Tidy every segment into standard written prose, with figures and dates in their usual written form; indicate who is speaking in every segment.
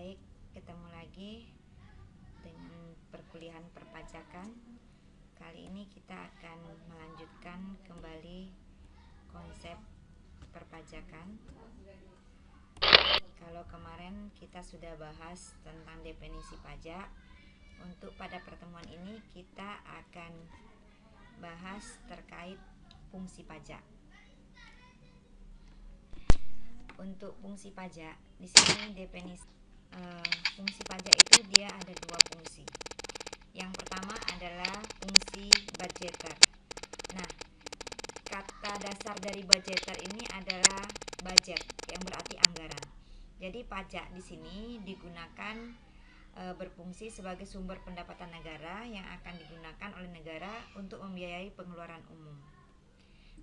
Speaker 1: Baik, ketemu lagi dengan perkuliahan perpajakan. Kali ini kita akan melanjutkan kembali konsep perpajakan. Kalau kemarin kita sudah bahas tentang definisi pajak, untuk pada pertemuan ini kita akan bahas terkait fungsi pajak. Untuk fungsi pajak, di sini definisi fungsi pajak itu dia ada dua fungsi. Yang pertama adalah fungsi budgeter. Nah, kata dasar dari budgeter ini adalah budget, yang berarti anggaran. Jadi pajak di sini digunakan berfungsi sebagai sumber pendapatan negara yang akan digunakan oleh negara untuk membiayai pengeluaran umum.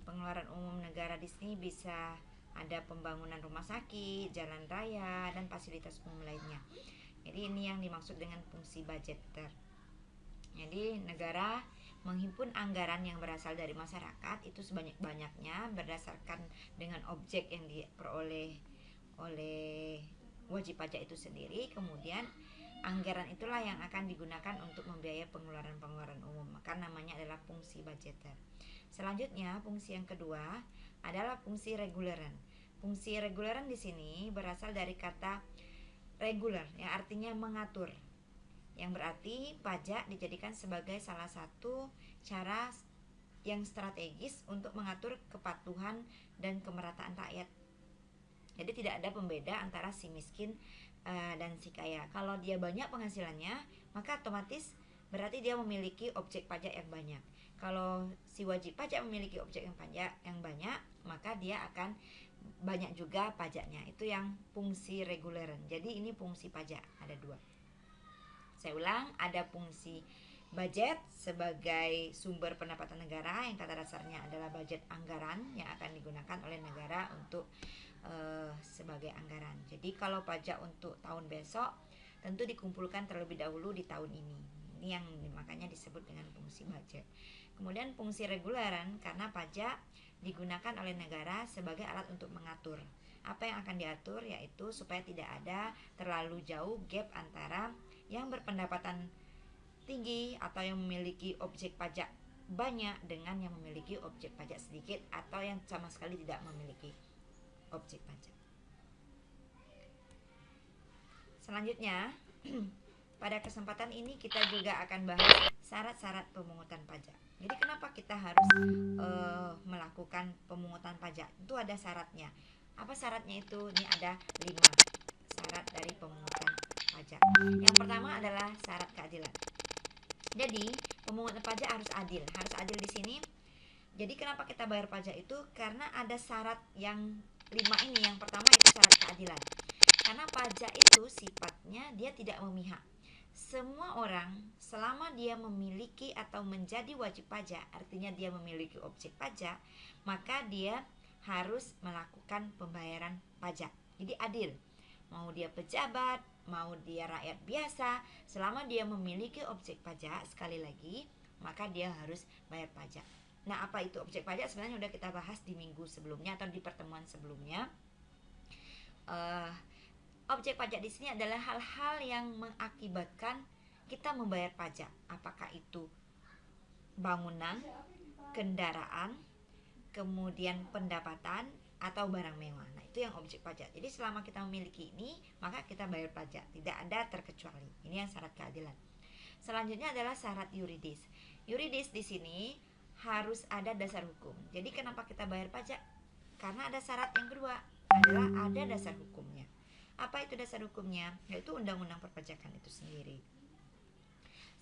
Speaker 1: Pengeluaran umum negara di sini bisa ada pembangunan rumah sakit, jalan raya, dan fasilitas umum lainnya. Jadi ini yang dimaksud dengan fungsi budgeter. Jadi negara menghimpun anggaran yang berasal dari masyarakat itu sebanyak-banyaknya berdasarkan dengan objek yang diperoleh oleh wajib pajak itu sendiri. Kemudian anggaran itulah yang akan digunakan untuk membiayai pengeluaran-pengeluaran umum. Maka namanya adalah fungsi budgeter. Selanjutnya, fungsi yang kedua adalah fungsi reguleran. Fungsi reguleran di sini berasal dari kata regular yang artinya mengatur. Yang berarti pajak dijadikan sebagai salah satu cara yang strategis untuk mengatur kepatuhan dan kemerataan rakyat. Jadi tidak ada pembeda antara si miskin dan si kaya. Kalau dia banyak penghasilannya, maka otomatis berarti dia memiliki objek pajak yang banyak. Kalau si wajib pajak memiliki objek yang banyak, maka dia akan banyak juga pajaknya. Itu yang fungsi reguleran. Jadi ini fungsi pajak ada dua. Saya ulang, ada fungsi budget sebagai sumber pendapatan negara yang kata dasarnya adalah budget anggaran yang akan digunakan oleh negara untuk sebagai anggaran. Jadi kalau pajak untuk tahun besok tentu dikumpulkan terlebih dahulu di tahun ini. Ini yang makanya disebut dengan fungsi budget. Kemudian fungsi reguleran karena pajak digunakan oleh negara sebagai alat untuk mengatur. Apa yang akan diatur yaitu supaya tidak ada terlalu jauh gap antara yang berpendapatan tinggi atau yang memiliki objek pajak banyak dengan yang memiliki objek pajak sedikit atau yang sama sekali tidak memiliki objek pajak. Selanjutnya, pada kesempatan ini kita juga akan bahas syarat-syarat pemungutan pajak. Jadi kenapa kita harus melakukan pemungutan pajak? Itu ada syaratnya. Apa syaratnya itu? Ini ada 5 syarat dari pemungutan pajak. Yang pertama adalah syarat keadilan. Jadi pemungutan pajak harus adil. Harus adil di sini. Jadi kenapa kita bayar pajak itu? Karena ada syarat yang 5 ini. Yang pertama itu syarat keadilan. Karena pajak itu sifatnya dia tidak memihak. Semua orang selama dia memiliki atau menjadi wajib pajak, artinya dia memiliki objek pajak, maka dia harus melakukan pembayaran pajak. Jadi adil. Mau dia pejabat, mau dia rakyat biasa, selama dia memiliki objek pajak, sekali lagi, maka dia harus bayar pajak. Nah, apa itu objek pajak? Sebenarnya sudah kita bahas di minggu sebelumnya atau di pertemuan sebelumnya. Objek pajak di sini adalah hal-hal yang mengakibatkan kita membayar pajak. Apakah itu bangunan, kendaraan, kemudian pendapatan atau barang mewah. Nah, itu yang objek pajak. Jadi selama kita memiliki ini, maka kita bayar pajak. Tidak ada terkecuali. Ini yang syarat keadilan. Selanjutnya adalah syarat yuridis. Yuridis di sini harus ada dasar hukum. Jadi kenapa kita bayar pajak? Karena ada syarat yang kedua, adalah ada dasar hukumnya. Apa itu dasar hukumnya? Yaitu undang-undang perpajakan itu sendiri.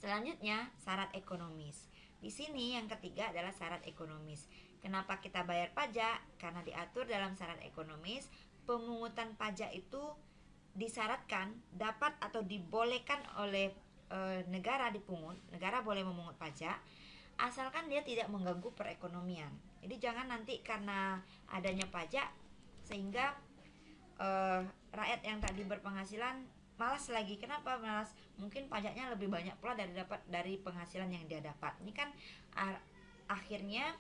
Speaker 1: Selanjutnya, syarat ekonomis. Di sini yang ketiga adalah syarat ekonomis. Kenapa kita bayar pajak? Karena diatur dalam syarat ekonomis, pemungutan pajak itu disyaratkan dapat atau dibolehkan oleh negara dipungut. Negara boleh memungut pajak asalkan dia tidak mengganggu perekonomian. Jadi jangan nanti karena adanya pajak sehingga rakyat yang tadi berpenghasilan malas lagi. Kenapa malas? Mungkin pajaknya lebih banyak pula dari penghasilan yang dia dapat. Ini kan akhirnya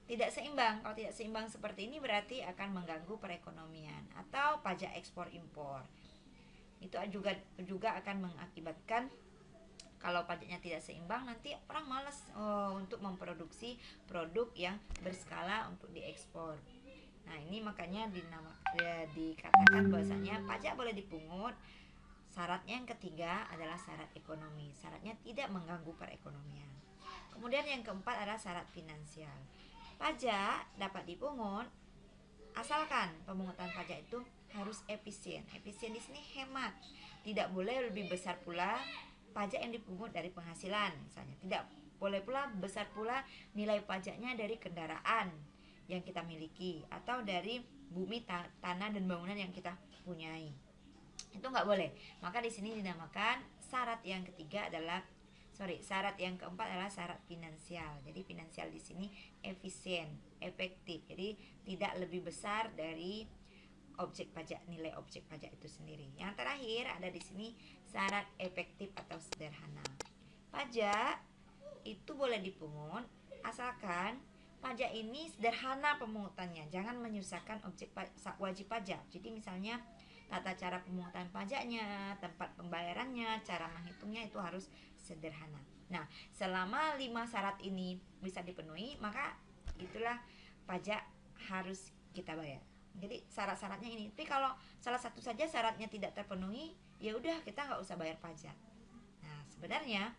Speaker 1: tidak seimbang. Kalau tidak seimbang seperti ini berarti akan mengganggu perekonomian. Atau pajak ekspor impor. Itu juga akan mengakibatkan kalau pajaknya tidak seimbang, nanti orang malas untuk memproduksi produk yang berskala untuk diekspor. Nah, ini makanya dikatakan bahwasanya pajak boleh dipungut. Syaratnya yang ketiga adalah syarat ekonomi. Syaratnya tidak mengganggu perekonomian. Kemudian yang keempat adalah syarat finansial. Pajak dapat dipungut asalkan pemungutan pajak itu harus efisien. Efisien di sini hemat. Tidak boleh lebih besar pula pajak yang dipungut dari penghasilan, misalnya. Tidak boleh pula besar pula nilai pajaknya dari kendaraan yang kita miliki atau dari bumi, tanah dan bangunan yang kita punyai. Itu nggak boleh. Maka di sini dinamakan syarat yang ketiga adalah syarat yang keempat adalah syarat finansial. Jadi finansial di sini efisien, efektif. Jadi tidak lebih besar dari objek pajak, nilai objek pajak itu sendiri. Yang terakhir ada di sini syarat efektif atau sederhana. Pajak itu boleh dipungut asalkan pajak ini sederhana pemungutannya, jangan menyusahkan objek wajib pajak. Jadi misalnya tata cara pemungutan pajaknya, tempat pembayarannya, cara menghitungnya itu harus sederhana. Nah, selama 5 syarat ini bisa dipenuhi, maka itulah pajak harus kita bayar. Jadi syarat-syaratnya ini. Tapi kalau salah satu saja syaratnya tidak terpenuhi, ya udah kita nggak usah bayar pajak. Nah, sebenarnya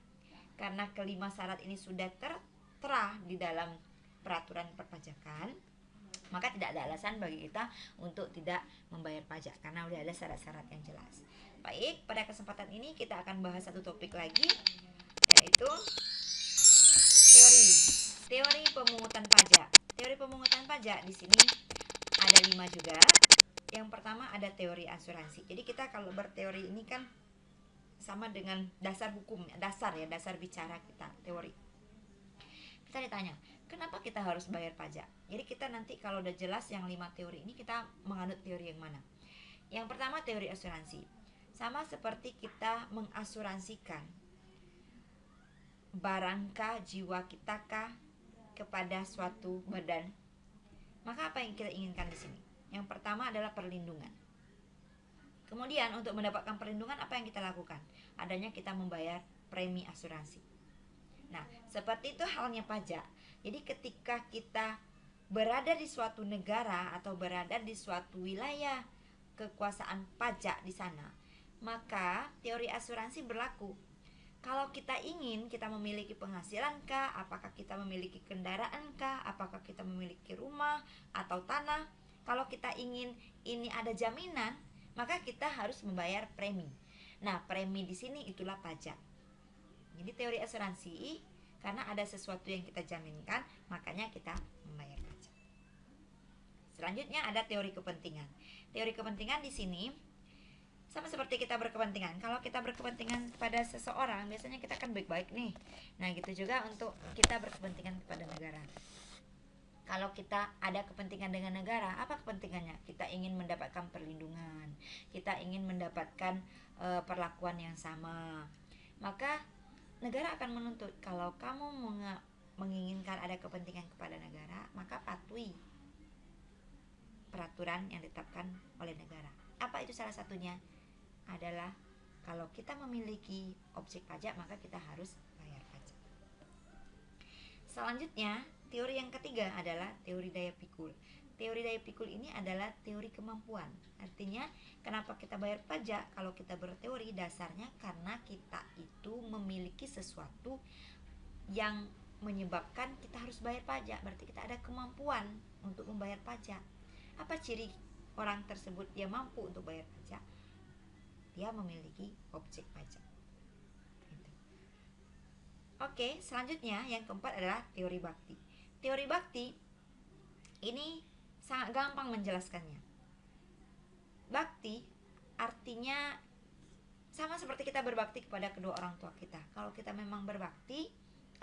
Speaker 1: karena kelima syarat ini sudah tertera di dalam peraturan perpajakan, maka tidak ada alasan bagi kita untuk tidak membayar pajak karena udah ada syarat-syarat yang jelas. Baik, pada kesempatan ini kita akan bahas satu topik lagi, yaitu teori pemungutan pajak. Teori pemungutan pajak di sini ada 5 juga. Yang pertama ada teori asuransi. Jadi kita kalau berteori ini kan sama dengan dasar hukum, dasar bicara kita, teori. Kita ditanya, kenapa kita harus bayar pajak? Jadi kita nanti kalau udah jelas yang 5 teori ini, kita menganut teori yang mana? Yang pertama teori asuransi. Sama seperti kita mengasuransikan barangkah, jiwa kita kah kepada suatu badan. Maka apa yang kita inginkan di sini? Yang pertama adalah perlindungan. Kemudian untuk mendapatkan perlindungan apa yang kita lakukan? Adanya kita membayar premi asuransi. Nah, seperti itu halnya pajak. Jadi ketika kita berada di suatu negara atau berada di suatu wilayah kekuasaan pajak di sana, maka teori asuransi berlaku. Kalau kita ingin kita memiliki penghasilan kah, apakah kita memiliki kendaraan kah, apakah kita memiliki rumah atau tanah, kalau kita ingin ini ada jaminan, maka kita harus membayar premi. Nah, premi di sini itulah pajak. Jadi teori asuransi, karena ada sesuatu yang kita jaminkan, makanya kita membayar pajak. Selanjutnya ada teori kepentingan. Teori kepentingan di sini sama seperti kita berkepentingan. Kalau kita berkepentingan kepada seseorang, biasanya kita kan baik-baik nih. Nah, gitu juga untuk kita berkepentingan kepada negara. Kalau kita ada kepentingan dengan negara, apa kepentingannya? Kita ingin mendapatkan perlindungan, kita ingin mendapatkan perlakuan yang sama. Maka negara akan menuntut, kalau kamu menginginkan ada kepentingan kepada negara, maka patuhi peraturan yang ditetapkan oleh negara. Apa itu salah satunya? Adalah kalau kita memiliki objek pajak, maka kita harus bayar pajak. Selanjutnya, teori yang ketiga adalah teori daya pikul. Teori daya pikul ini adalah teori kemampuan. Artinya, kenapa kita bayar pajak? Kalau kita berteori, dasarnya karena kita itu memiliki sesuatu yang menyebabkan kita harus bayar pajak. Berarti kita ada kemampuan untuk membayar pajak. Apa ciri orang tersebut dia mampu untuk bayar pajak? Dia memiliki objek pajak. Oke, selanjutnya yang keempat adalah teori bakti. Teori bakti ini sangat gampang menjelaskannya. Bakti artinya sama seperti kita berbakti kepada kedua orang tua kita. Kalau kita memang berbakti,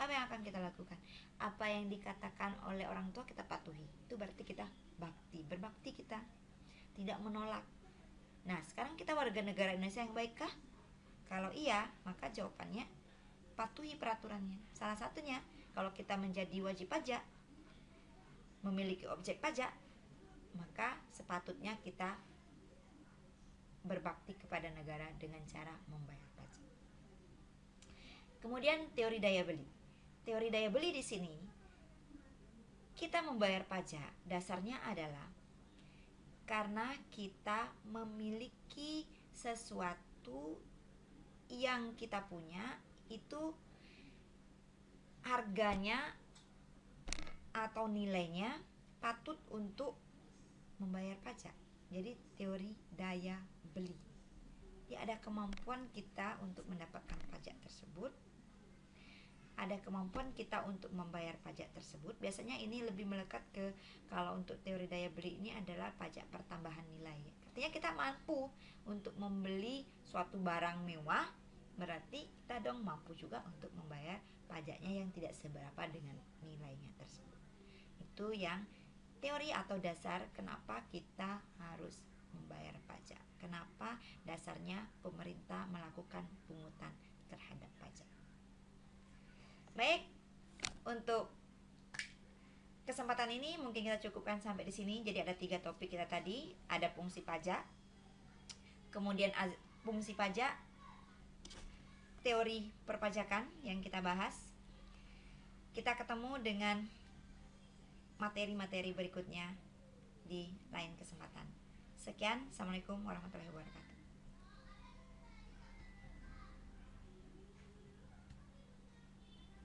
Speaker 1: apa yang akan kita lakukan? Apa yang dikatakan oleh orang tua kita patuhi. Itu berarti kita bakti. Berbakti kita tidak menolak. Nah, sekarang kita warga negara Indonesia yang baikkah? Kalau iya, maka jawabannya patuhi peraturannya. Salah satunya, kalau kita menjadi wajib pajak, memiliki objek pajak, maka sepatutnya kita berbakti kepada negara dengan cara membayar pajak. Kemudian teori daya beli. Teori daya beli di sini, kita membayar pajak dasarnya adalah karena kita memiliki sesuatu yang kita punya itu harganya atau nilainya patut untuk membayar pajak. Jadi teori daya beli. Ya, ada kemampuan kita untuk mendapatkan pajak tersebut. Ada kemampuan kita untuk membayar pajak tersebut. Biasanya ini lebih melekat ke, kalau untuk teori daya beli ini adalah pajak pertambahan nilai. Artinya kita mampu untuk membeli suatu barang mewah, berarti kita dong mampu juga untuk membayar pajaknya yang tidak seberapa dengan nilainya tersebut. Itu yang teori atau dasar kenapa kita harus membayar pajak. Kenapa dasarnya pemerintah melakukan pungutan terhadap pajak. Baik, untuk kesempatan ini mungkin kita cukupkan sampai di sini. Jadi ada 3 topik kita tadi. Ada fungsi pajak, kemudian fungsi pajak, teori perpajakan yang kita bahas. Kita ketemu dengan materi-materi berikutnya di lain kesempatan. Sekian, Assalamualaikum warahmatullahi wabarakatuh.